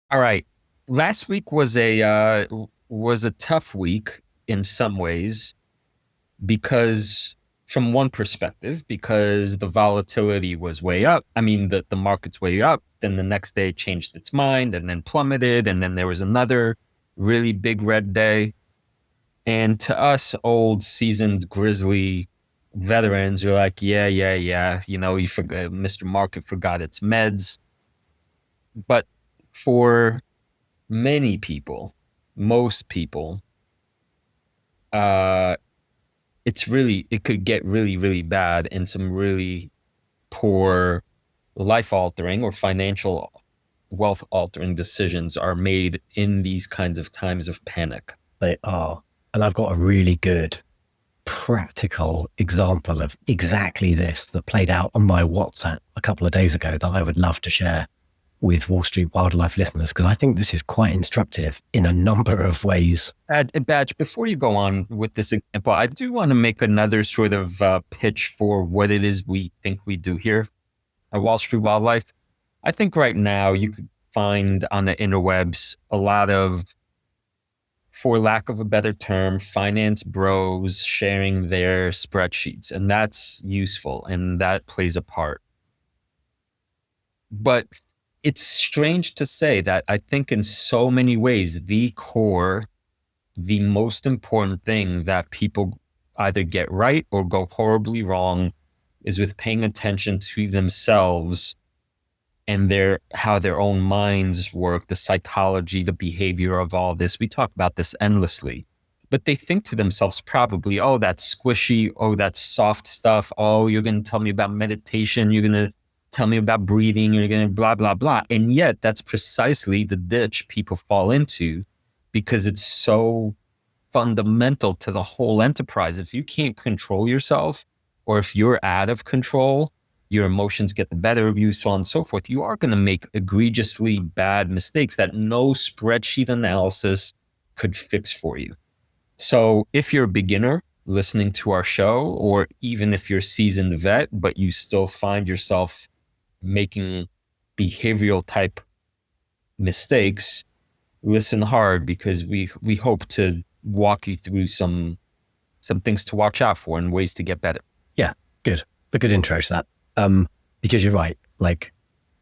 All right. Last week was a tough week in some ways because from one perspective, because the volatility was way up. I mean, the market's way up. Then the next day it changed its mind and then plummeted. And then there was another really big red day. And to us, old seasoned grizzly veterans, you're like, yeah, yeah, yeah. You forgot, Mr. Market forgot its meds. But for many people, most people, uh, it could get really, really bad and some really poor life altering or financial wealth altering decisions are made in these kinds of times of panic. They are. And I've got a really good practical example of exactly this that played out on my WhatsApp a couple of days ago that I would love to share with Wall Street Wildlife listeners, because I think this is quite instructive in a number of ways. Badge, before you go on with this example, I do want to make another sort of pitch for what it is we think we do here at Wall Street Wildlife. I think right now you could find on the interwebs a lot of, for lack of a better term, finance bros sharing their spreadsheets, and that's useful and that plays a part. But it's strange to say that I think in so many ways, the most important thing that people either get right or go horribly wrong is with paying attention to themselves and how their own minds work, the psychology, the behavior of all this. We talk about this endlessly. But they think to themselves probably, oh, that's squishy. Oh, that's soft stuff. Oh, you're going to tell me about meditation. You're going to tell me about breathing. You're going to blah, blah, blah. And yet that's precisely the ditch people fall into because it's so fundamental to the whole enterprise. If you can't control yourself or if you're out of control, your emotions get the better of you, so on and so forth, you are going to make egregiously bad mistakes that no spreadsheet analysis could fix for you. So if you're a beginner listening to our show, or even if you're a seasoned vet, but you still find yourself making behavioral type mistakes, listen hard because we hope to walk you through some things to watch out for and ways to get better. Yeah, good. A good intro to that. Because you're right. Like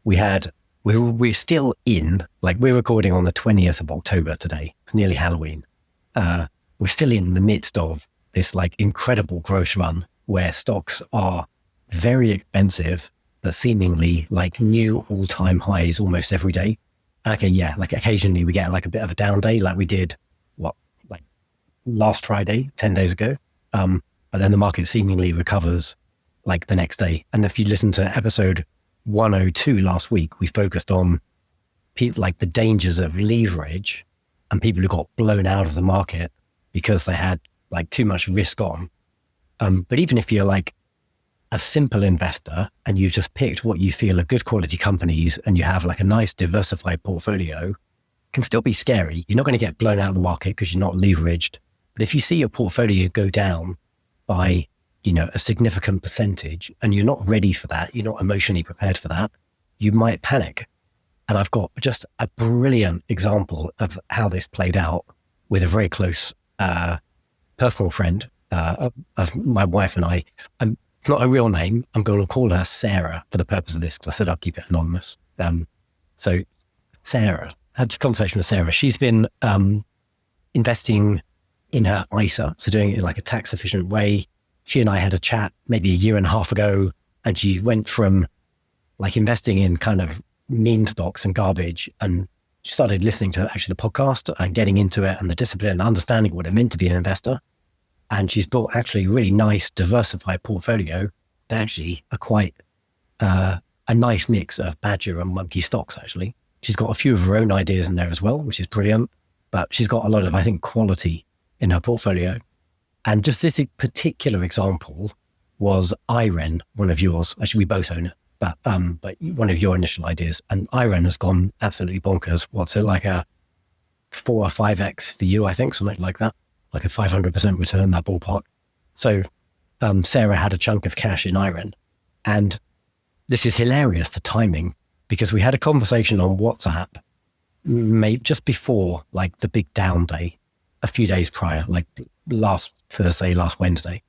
we're still in, like we're recording on the 20th of October today. It's nearly Halloween. We're still in the midst of this like incredible growth run where stocks are very expensive, but seemingly like new all-time highs almost every day. Okay, yeah, like occasionally we get like a bit of a down day, like we did like last Friday, 10 days ago. But then the market seemingly recovers like the next day. And if you listen to episode 102 last week, we focused on like the dangers of leverage and people who got blown out of the market because they had like too much risk on. But even if you're like a simple investor and you just picked what you feel are good quality companies and you have like a nice diversified portfolio, it can still be scary. You're not going to get blown out of the market because you're not leveraged. But if you see your portfolio go down by, a significant percentage and you're not ready for that, you're not emotionally prepared for that, you might panic. And I've got just a brilliant example of how this played out with a very close personal friend of my wife and I. It's not a real name. I'm going to call her Sarah for the purpose of this because I said I'll keep it anonymous. So Sarah, had a conversation with Sarah. She's been investing in her ISA, so doing it in like a tax efficient way. She and I had a chat maybe a year and a half ago, and she went from like investing in kind of meme stocks and garbage, and she started listening to actually the podcast and getting into it and the discipline and understanding what it meant to be an investor. And she's built actually a really nice diversified portfolio that actually are quite a nice mix of Badger and Monkey stocks, actually. She's got a few of her own ideas in there as well, which is brilliant, but she's got a lot of, I think, quality in her portfolio. And just this particular example was IREN, one of yours. Actually, we both own it, but one of your initial ideas. And IREN has gone absolutely bonkers. What's it, like a 4 or 5x the U, I think, something like that, like a 500% return, that ballpark. So Sarah had a chunk of cash in IREN. And this is hilarious, the timing, because we had a conversation on WhatsApp maybe just before like the big down day, a few days prior, like last Thursday, last Wednesday.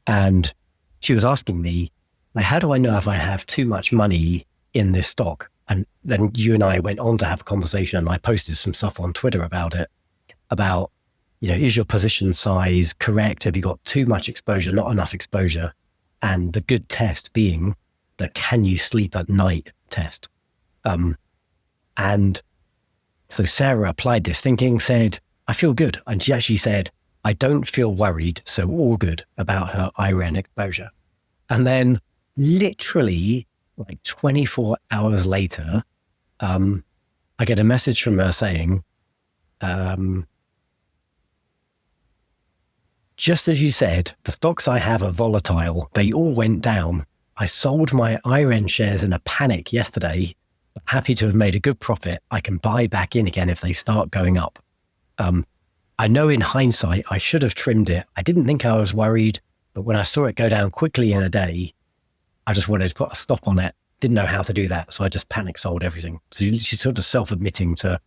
And she was asking me, like, how do I know if I have too much money in this stock? And then you and I went on to have a conversation, and I posted some stuff on Twitter about it, about, is your position size correct? Have you got too much exposure, not enough exposure? And the good test being the can you sleep at night test. And so Sarah applied this thinking, said, I feel good. And she actually said, I don't feel worried, so all good about her IREN exposure. And then literally like 24 hours later, I get a message from her saying, just as you said, the stocks I have are volatile. They all went down. I sold my IREN shares in a panic yesterday. Happy to have made a good profit. I can buy back in again if they start going up. I know in hindsight, I should have trimmed it. I didn't think I was worried, but when I saw it go down quickly in a day, I just wanted to put a stop on it. Didn't know how to do that. So I just panic sold everything. So she's sort of self-admitting to,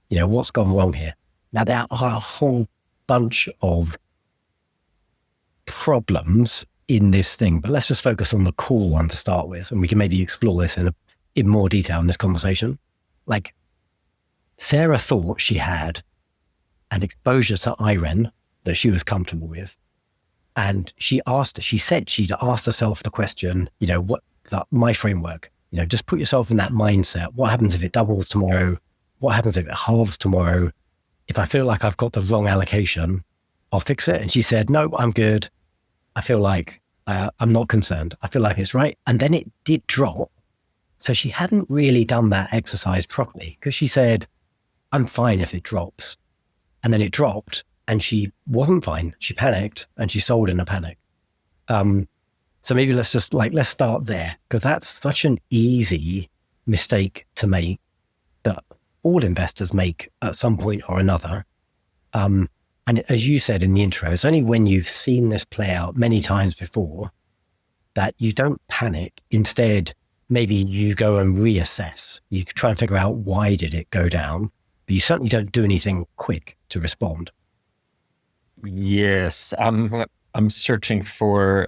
what's gone wrong here. Now, there are a whole bunch of problems in this thing, but let's just focus on the core one to start with. And we can maybe explore this in more detail in this conversation. Like, Sarah thought she had an exposure to IREN that she was comfortable with. And she said she'd asked herself the question, my framework, just put yourself in that mindset. What happens if it doubles tomorrow? What happens if it halves tomorrow? If I feel like I've got the wrong allocation, I'll fix it. And she said, no, I'm good. I feel like I'm not concerned. I feel like it's right. And then it did drop. So she hadn't really done that exercise properly, because she said, I'm fine if it drops. And then it dropped and she wasn't fine. She panicked and she sold in a panic. So maybe let's start there, because that's such an easy mistake to make that all investors make at some point or another. And as you said in the intro, it's only when you've seen this play out many times before that you don't panic. Instead, maybe you go and reassess. You try and figure out, why did it go down? But you certainly don't do anything quick to respond. Yes, I'm searching for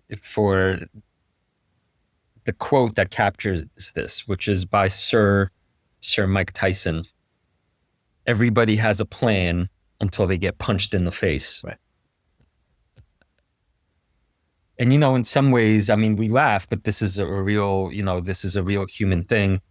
the quote that captures this, which is by Sir Mike Tyson. Everybody has a plan until they get punched in the face. Right. And, in some ways, we laugh, but this is a real human thing.